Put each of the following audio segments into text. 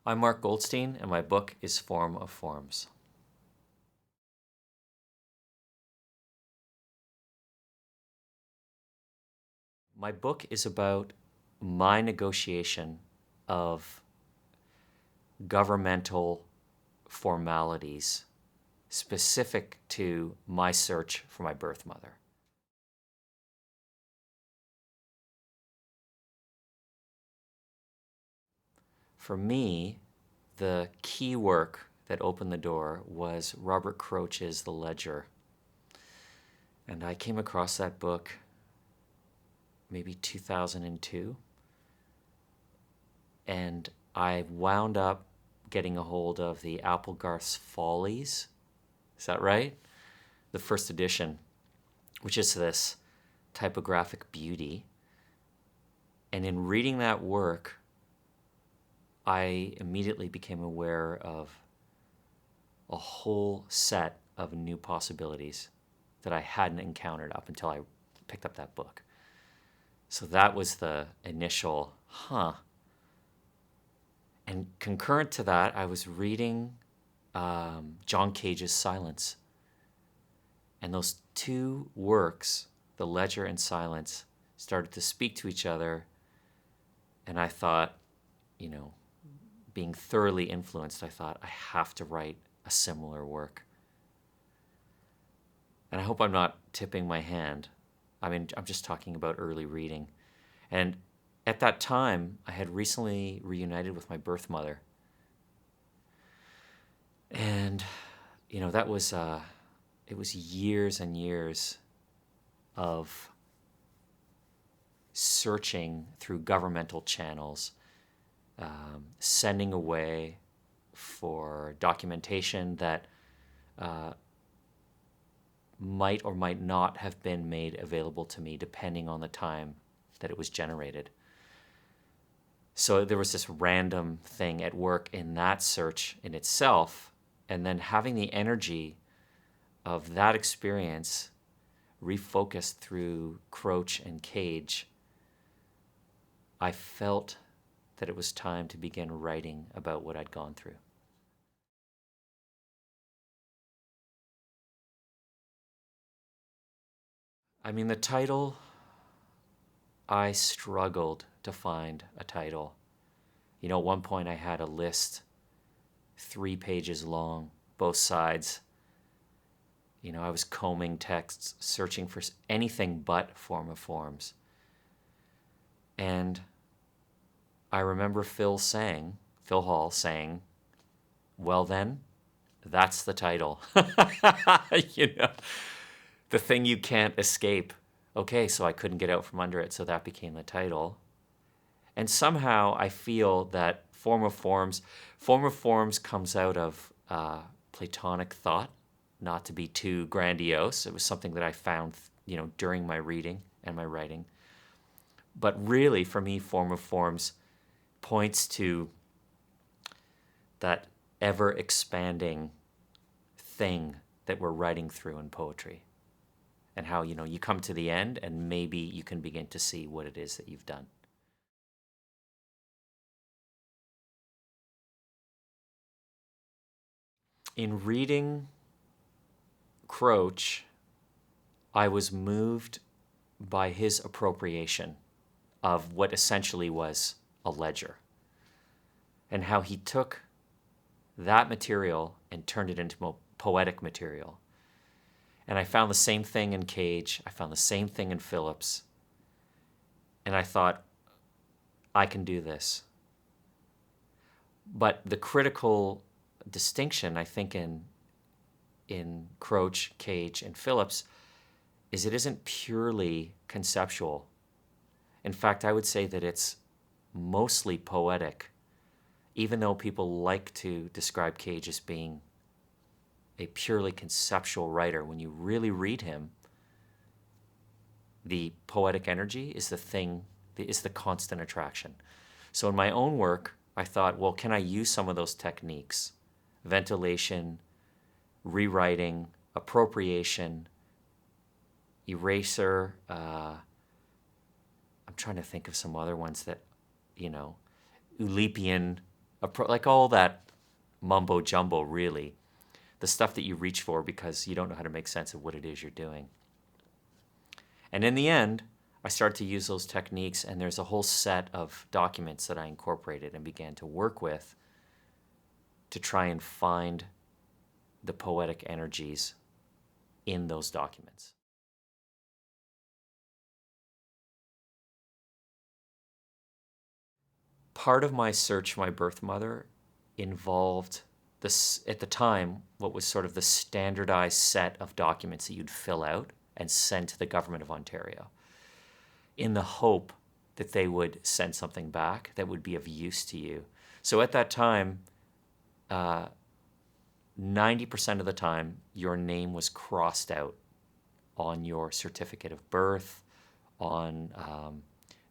I'm Mark Goldstein, and my book is Form of Forms. My book is about my negotiation of governmental formalities specific to my search for my birth mother. For me, the key work that opened the door was Robert Croce's The Ledger. And I came across that book maybe 2002. And I wound up getting a hold of the Applegarth's Follies. Is that right? The first edition, which is this typographic beauty. And in reading that work, I immediately became aware of a whole set of new possibilities that I hadn't encountered up until I picked up that book. So that was the initial, And concurrent to that, I was reading John Cage's Silence. And those two works, The Ledger and Silence, started to speak to each other. And I thought, being thoroughly influenced, I thought, I have to write a similar work. And I hope I'm not tipping my hand. I mean, I'm just talking about early reading. And at that time, I had recently reunited with my birth mother. And, that was, it was years and years of searching through governmental channels, sending away for documentation that might or might not have been made available to me depending on the time that it was generated. So there was this random thing at work in that search in itself, and then having the energy of that experience refocused through Croce and Cage, I felt that it was time to begin writing about what I'd gone through. I mean, the title, I struggled to find a title. At one point I had a list 3 pages long, both sides. I was combing texts, searching for anything but Form of Forms. And I remember Phil Hall saying, well then, that's the title. The thing you can't escape. Okay, so I couldn't get out from under it, so that became the title. And somehow I feel that Form of Forms comes out of Platonic thought, not to be too grandiose. It was something that I found, during my reading and my writing. But really, for me, Form of Forms points to that ever-expanding thing that we're writing through in poetry. And how, you come to the end and maybe you can begin to see what it is that you've done. In reading Croce, I was moved by his appropriation of what essentially was a ledger, and how he took that material and turned it into poetic material. And I found the same thing in Cage. I found the same thing in Phillips. And I thought, I can do this. But the critical distinction, I think, in Croce, Cage, and Phillips is it isn't purely conceptual. In fact, I would say that it's mostly poetic, even though people like to describe Cage as being a purely conceptual writer. When you really read him, the poetic energy is the constant attraction. So in my own work, I thought, well, can I use some of those techniques? Ventilation, rewriting, appropriation, eraser. I'm trying to think of some other ones that, Oulipian like all that mumbo jumbo, really. The stuff that you reach for because you don't know how to make sense of what it is you're doing. And in the end, I started to use those techniques, and there's a whole set of documents that I incorporated and began to work with to try and find the poetic energies in those documents. Part of my search for my birth mother involved this, at the time, what was sort of the standardized set of documents that you'd fill out and send to the government of Ontario, in the hope that they would send something back that would be of use to you. So at that time, 90% of the time, your name was crossed out on your certificate of birth, on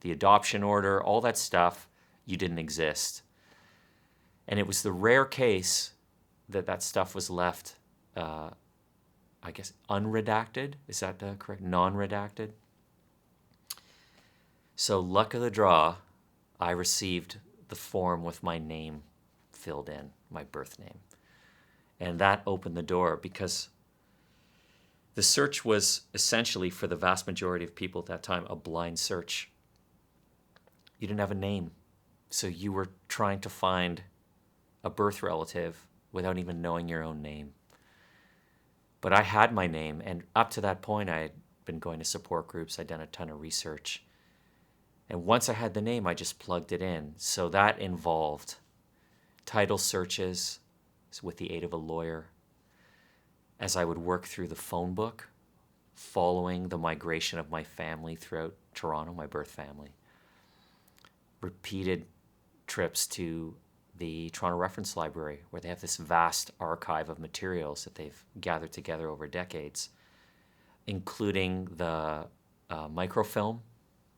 the adoption order, all that stuff. You didn't exist. And it was the rare case that that stuff was left, I guess, unredacted. Is that correct? Non-redacted? So luck of the draw, I received the form with my name filled in, my birth name. And that opened the door, because the search was essentially, for the vast majority of people at that time, a blind search. You didn't have a name. So you were trying to find a birth relative without even knowing your own name. But I had my name, and up to that point, I had been going to support groups. I'd done a ton of research. And once I had the name, I just plugged it in. So that involved title searches with the aid of a lawyer, as I would work through the phone book following the migration of my family throughout Toronto, my birth family. Repeated trips to the Toronto Reference Library, where they have this vast archive of materials that they've gathered together over decades, including the microfilm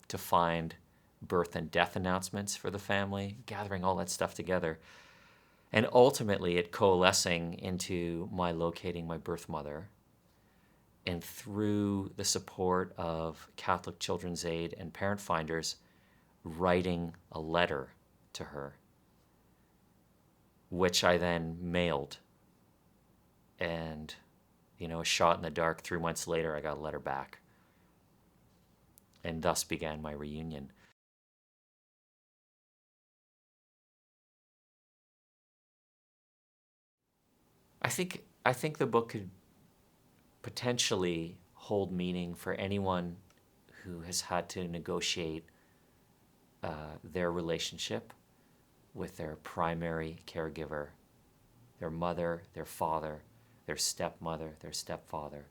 to find birth and death announcements for the family, gathering all that stuff together. And ultimately, it coalescing into my locating my birth mother, and through the support of Catholic Children's Aid and Parent Finders, writing a letter to her, which I then mailed. And, a shot in the dark, 3 months later, I got a letter back. And thus began my reunion. I think the book could potentially hold meaning for anyone who has had to negotiate their relationship with their primary caregiver, their mother, their father, their stepmother, their stepfather.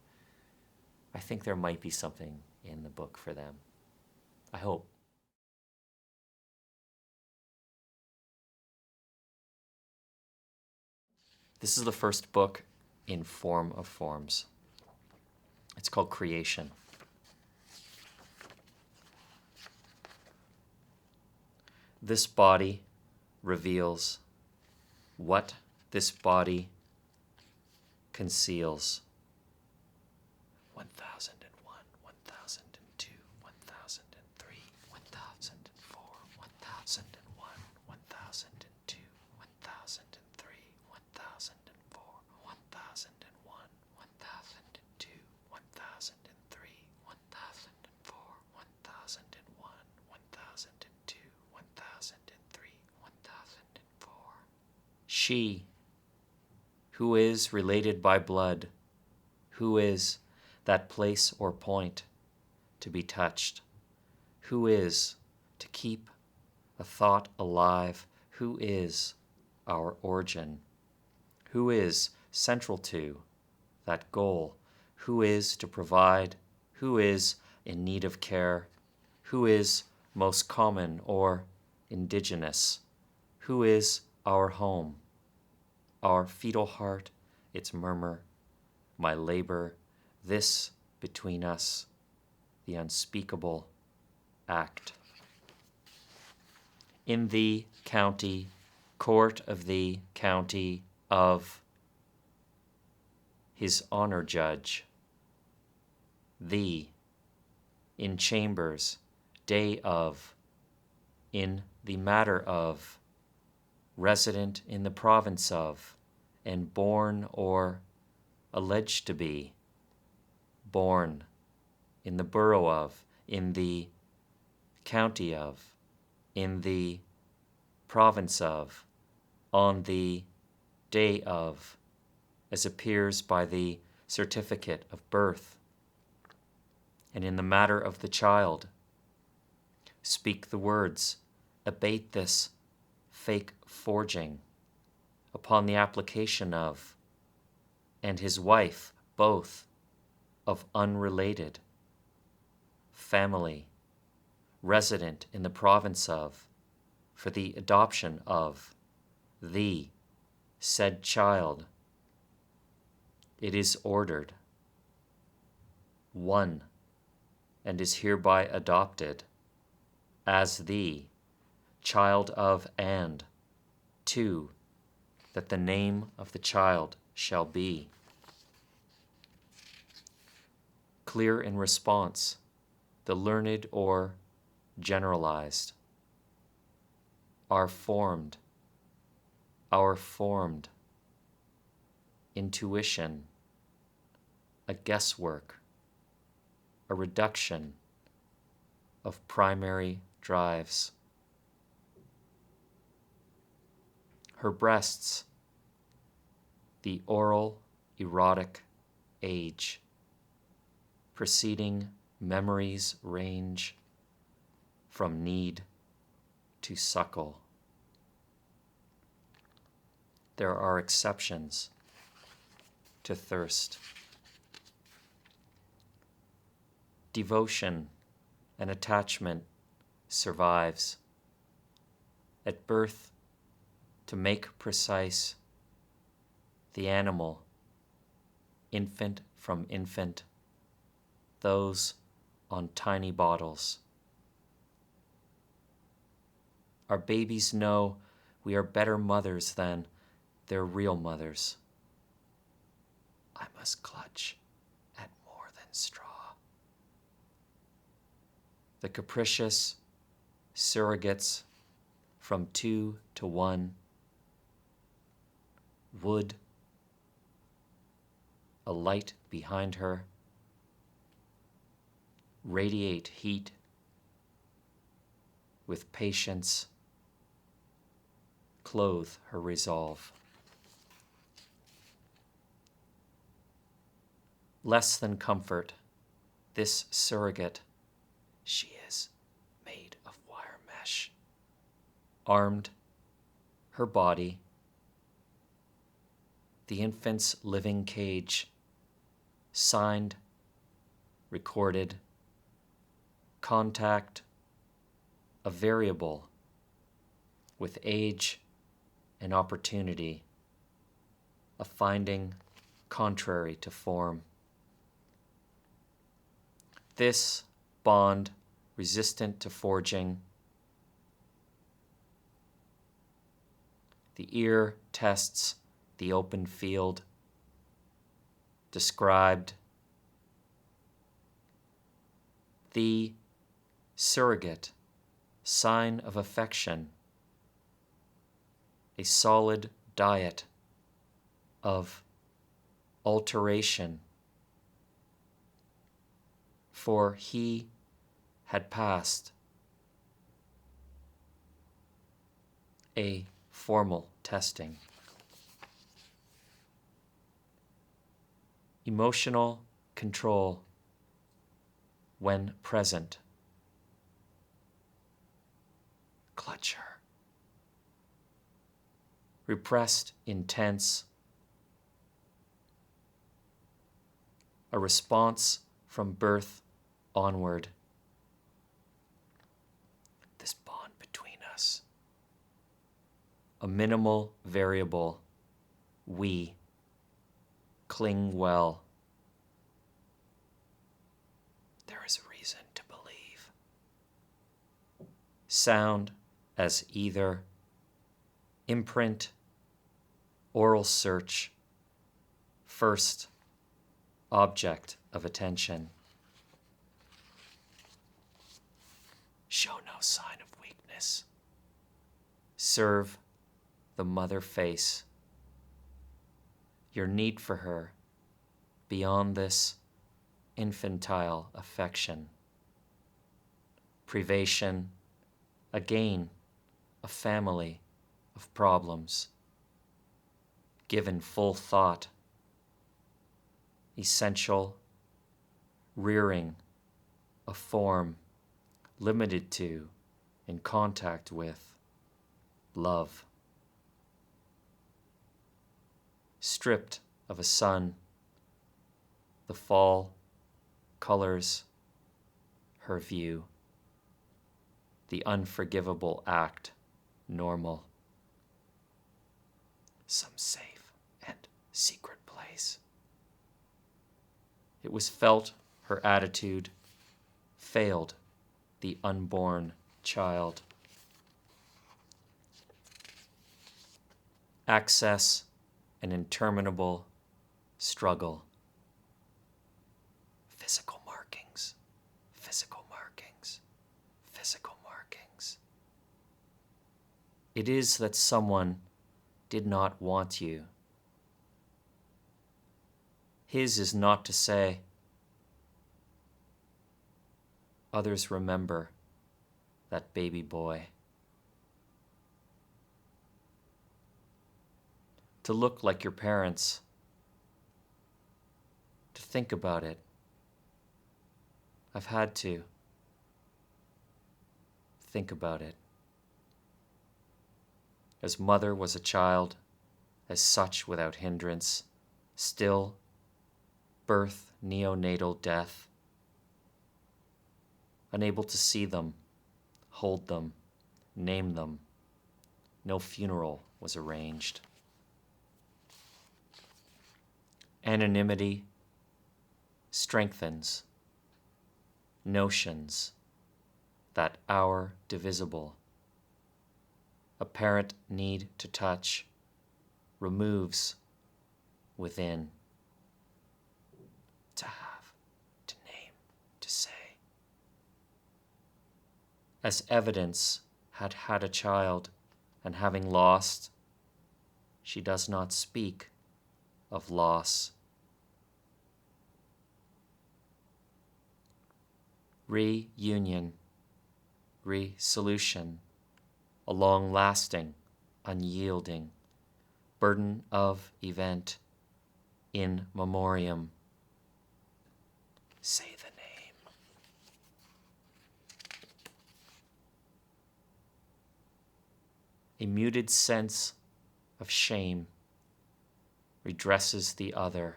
I think there might be something in the book for them. I hope. This is the first book in Form of Forms. It's called Creation. This body reveals what this body conceals. 1001, 1002, 1003, 1004, 1001, 1002, 1003, 1004, 1001, 1002, 1003, 1004, 1001, 1002, 1003, 1004. She, who is related by blood, who is that place or point to be touched, who is to keep a thought alive, who is our origin, who is central to that goal, who is to provide, who is in need of care, who is most common or indigenous, who is our home, our fetal heart, its murmur, my labor, this between us, the unspeakable act. In the county, court of the county of his honor judge, thee, in chambers, day of, in the matter of, resident in the province of, and born or alleged to be born in the borough of, in the county of, in the province of, on the day of, as appears by the certificate of birth. And in the matter of the child, speak the words, abate this fake forging upon the application of, and his wife, both of unrelated, family, resident in the province of, for the adoption of the said child. It is ordered, one, and is hereby adopted as the child of, and two, that the name of the child shall be. Clear in response, the learned or generalized, our formed, intuition, a guesswork, a reduction of primary drives. Her breasts, the oral erotic age, preceding memories range from need to suckle. There are exceptions to thirst. Devotion and attachment survives. At birth, to make precise, the animal, infant from infant, those on tiny bottles. Our babies know we are better mothers than their real mothers. I must clutch at more than straw. The capricious surrogates from 2 to 1 would, a light behind her, radiate heat with patience, clothe her resolve. Less than comfort, this surrogate, she is made of wire mesh, armed, her body, the infant's living cage, signed, recorded, contact, a variable with age and opportunity, a finding contrary to form. This bond resistant to forging, the ear tests the open field, described, the surrogate, sign of affection, a solid diet of alteration, for he had passed a formal testing. Emotional control when present. Clutch her. Repressed intense. A response from birth onward. This bond between us. A minimal variable. We cling well. There is a reason to believe. Sound as either imprint, oral search, first object of attention. Show no sign of weakness. Serve the mother face, your need for her beyond this infantile affection, privation, again, a family of problems, given full thought, essential, rearing, a form, limited to, in contact with, love. Stripped of a sun, the fall colors her view, the unforgivable act normal, some safe and secret place. It was felt her attitude failed the unborn child. Access an interminable struggle. Physical markings, physical markings, physical markings. It is that someone did not want you. His is not to say, others remember that baby boy. To look like your parents, to think about it. I've had to think about it. As mother was a child, as such without hindrance, still, birth, neonatal death, unable to see them, hold them, name them, no funeral was arranged. Anonymity strengthens notions that our divisible, apparent need to touch, removes within, to have, to name, to say. As evidence had had a child, and having lost, she does not speak of loss. Reunion, resolution, a long-lasting, unyielding, burden of event, in memoriam. Say the name. A muted sense of shame redresses the other.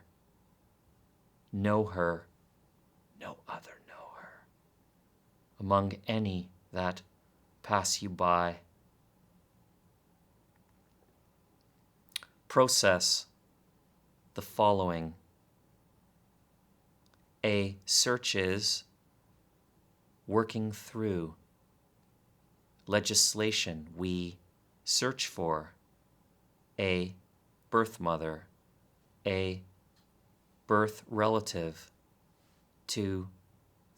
Know her, no other know her. Among any that pass you by. Process the following. A search is working through legislation we search for. A birth mother, a birth relative to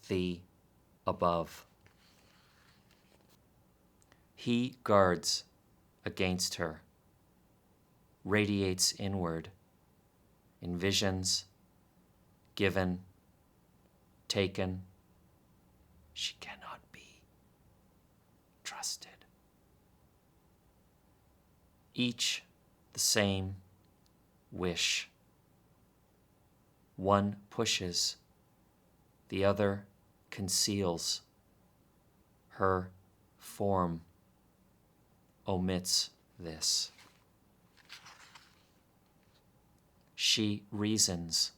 the above. He guards against her, radiates inward, envisions, given, taken. She cannot be trusted. Each the same wish. One pushes, the other conceals. Her form omits this. She reasons,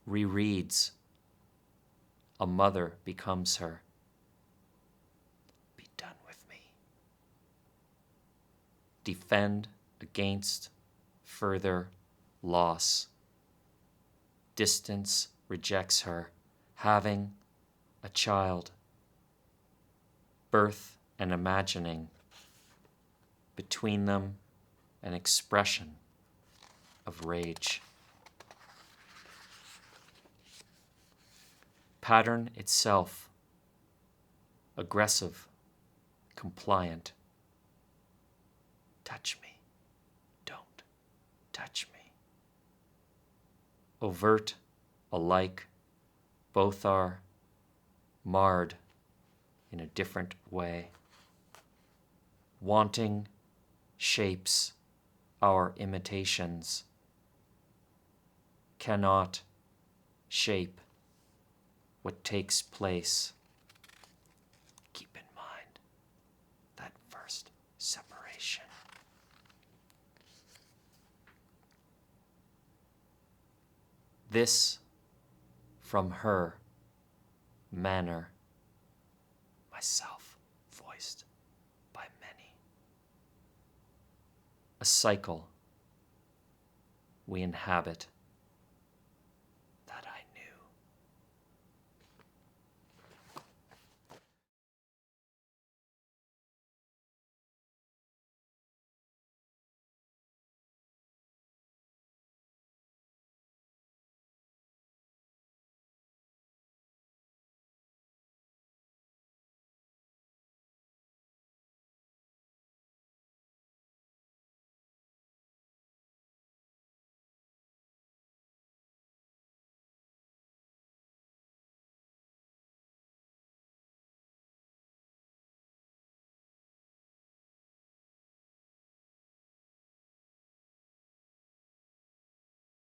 rereads. A mother becomes her. Be done with me. Defend against further loss. Distance rejects her, having a child. Birth and imagining. Between them, an expression of rage. Pattern itself, aggressive, compliant. Touch overt, alike, both are marred in a different way. Wanting shapes our imitations, cannot shape what takes place. Keep in mind that first separation. This from her manner, myself voiced by many. A cycle we inhabit